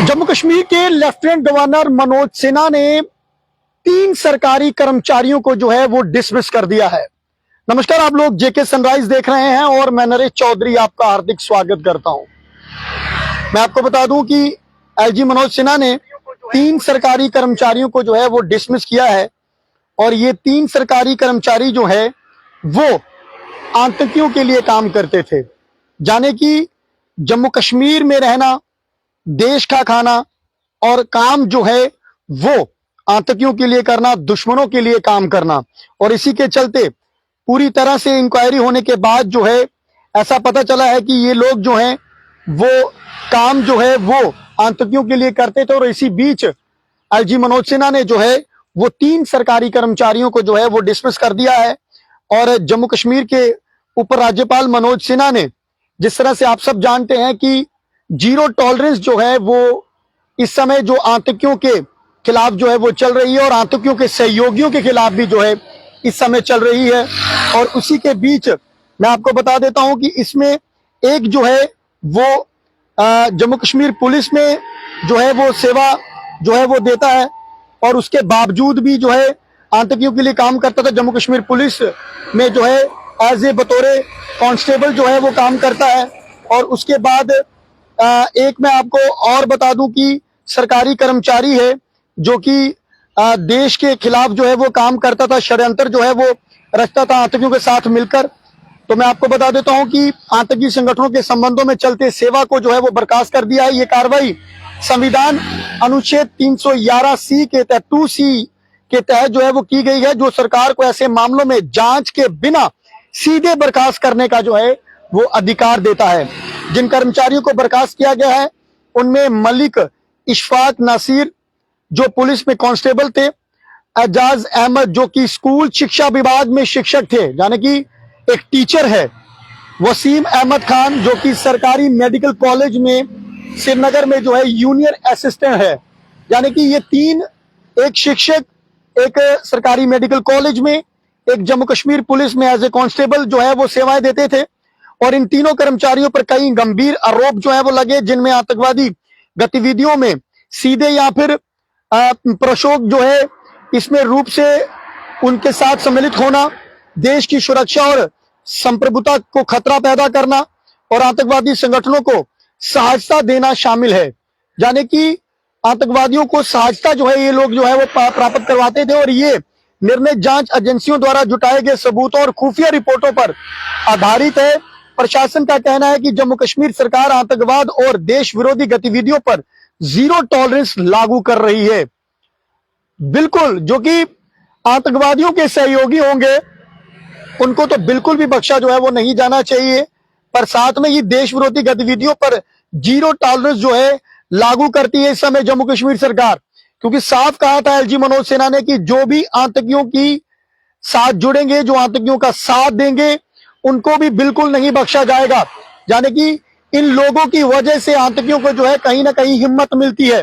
जम्मू कश्मीर के lieutenant governor Manoj Sinha ने 3 सरकारी कर्मचारियों को जो है वो डिसमिस कर दिया है। नमस्कार, आप लोग जेके सनराइज देख रहे हैं और मैं नरेश चौधरी आपका हार्दिक स्वागत करता हूं। मैं आपको बता दूं कि एलजी मनोज सिन्हा ने 3 सरकारी कर्मचारियों को जो है वो डिसमिस किया है और ये 3 सरकारी कर्मचारी जो है वो आतंकियों के लिए काम करते थे। जाने कि जम्मू कश्मीर में रहना, देश का खाना और काम जो है वो आतंकियों के लिए करना, दुश्मनों के लिए काम करना। और इसी के चलते पूरी तरह से इंक्वायरी होने के बाद जो है ऐसा पता चला है कि ये लोग जो हैं वो काम जो है वो आतंकियों के लिए करते थे। और इसी बीच एलजी मनोज सिन्हा ने जो है वो 3 सरकारी कर्मचारियों को जो है वो डिसमिस कर दिया है। और जम्मू कश्मीर के उप राज्यपाल मनोज सिन्हा ने, जिस तरह से आप सब जानते हैं कि जीरो टॉलरेंस जो है वो इस समय जो आतंकियों के खिलाफ जो है वो चल रही है और आतंकियों के सहयोगियों के खिलाफ भी जो है इस समय चल रही है। और उसी के बीच मैं आपको बता देता हूं कि इसमें एक जो है वो जम्मू कश्मीर पुलिस में जो है वो सेवा जो है वो देता है और उसके बावजूद भी जो है आतंकियों के लिए काम करता था। जम्मू कश्मीर पुलिस में जो है एज ए बतौरे कांस्टेबल जो है वो काम करता है। और उसके बाद एक मैं आपको और बता दूं कि सरकारी कर्मचारी है जो कि देश के खिलाफ जो है वो काम करता था, षड्यंत्र जो है वो रचता था आतंकियों के साथ मिलकर। तो मैं आपको बता देता हूं कि आतंकी संगठनों के संबंधों में चलते सेवा को जो है वो बर्खास्त कर दिया है। ये कार्रवाई संविधान अनुच्छेद 311C के तहत 2C के तहत जो है वो की गई है, जो सरकार को ऐसे मामलों में जांच के बिना सीधे बर्खास्त करने का जो है वो अधिकार देता है। जिन कर्मचारियों को बर्खास्त किया गया है उनमें मलिक इशफाक नासिर जो पुलिस में कांस्टेबल थे, एजाज अहमद जो कि स्कूल शिक्षा विभाग में शिक्षक थे यानी कि एक टीचर है, वसीम अहमद खान जो कि सरकारी मेडिकल कॉलेज में श्रीनगर में जो है यूनियन असिस्टेंट है। यानी कि ये 3, एक शिक्षक, एक सरकारी मेडिकल कॉलेज में, एक जम्मू कश्मीर पुलिस में एज ए कांस्टेबल जो है वो सेवाएं देते थे। और इन तीनों कर्मचारियों पर कई गंभीर आरोप जो है वो लगे, जिनमें आतंकवादी गतिविधियों में सीधे या फिर प्रशोक जो है इसमें रूप से उनके साथ सम्मिलित होना, देश की सुरक्षा और संप्रभुता को खतरा पैदा करना और आतंकवादी संगठनों को सहायता देना शामिल है। यानी कि आतंकवादियों को सहायता जो है ये लोग जो है वो प्राप्त करवाते थे। और ये निर्णय जांच एजेंसियों द्वारा जुटाए गए सबूतों और खुफिया रिपोर्टों पर आधारित है। प्रशासन का कहना है कि जम्मू कश्मीर सरकार आतंकवाद और देश विरोधी गतिविधियों पर जीरो टॉलरेंस लागू कर रही है। बिल्कुल, जो कि आतंकवादियों के सहयोगी होंगे उनको तो बिल्कुल भी बख्शा जो है वो नहीं जाना चाहिए, पर साथ में ये देश विरोधी गतिविधियों पर जीरो टॉलरेंस जो है लागू करती है इस समय जम्मू कश्मीर सरकार। क्योंकि साफ कहा था एलजी मनोज सिन्हा ने कि जो भी आतंकियों की साथ जुड़ेंगे, जो आतंकियों का साथ देंगे, उनको भी बिल्कुल नहीं बख्शा जाएगा। यानी कि इन लोगों की वजह से आतंकियों को जो है कहीं ना कहीं हिम्मत मिलती है।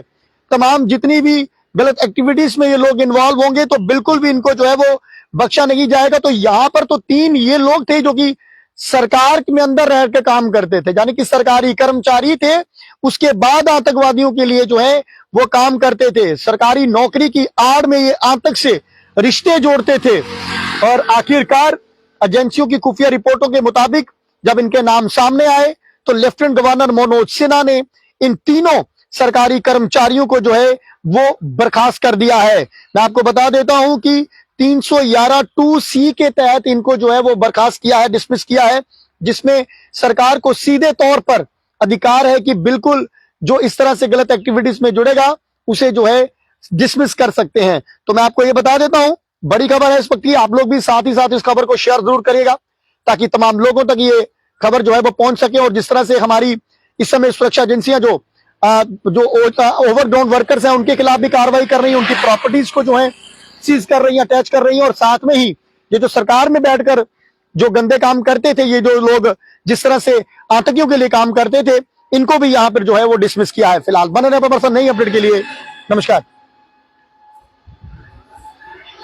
तमाम जितनी भी गलत एक्टिविटीज में ये लोग इन्वॉल्व होंगे तो बिल्कुल भी इनको जो है वो बख्शा नहीं जाएगा। तो यहाँ पर तो 3 ये लोग थे जो कि सरकार में अंदर रह के काम करते थे, यानी कि सरकारी कर्मचारी थे, उसके बाद आतंकवादियों के लिए जो है वो काम करते थे। सरकारी नौकरी की आड़ में ये आतंक से रिश्ते जोड़ते थे। और आखिरकार एजेंसियों की खुफिया रिपोर्टों के मुताबिक जब इनके नाम सामने आए तो लेफ्टिनेंट गवर्नर मनोज सिन्हा ने इन तीनों सरकारी कर्मचारियों को जो है वो बर्खास्त कर दिया है। मैं आपको बता देता हूं कि 311(2)C के तहत इनको जो है वो बर्खास्त किया है, डिसमिस किया है, जिसमें सरकार को सीधे तौर पर अधिकार है कि बिल्कुल जो इस तरह से गलत एक्टिविटीज में जुड़ेगा उसे जो है डिसमिस कर सकते हैं। तो मैं आपको ये बता देता हूं, बड़ी खबर है इस वक्त की। आप लोग भी साथ ही साथ इस खबर को शेयर जरूर करिएगा ताकि तमाम लोगों तक ये खबर जो है वो पहुंच सके। और जिस तरह से हमारी इस समय सुरक्षा एजेंसियां जो ओवरग्राउंड वर्कर्स हैं उनके खिलाफ भी कार्रवाई कर रही है, उनकी प्रॉपर्टीज को जो है सीज कर रही है, अटैच कर रही है। और साथ में ही ये जो सरकार में बैठकर जो गंदे काम करते थे, ये जो लोग जिस तरह से आतंकियों के लिए काम करते थे, इनको भी यहाँ पर जो है वो डिसमिस किया है। फिलहाल बने रहे पर नई अपडेट के लिए नमस्कार।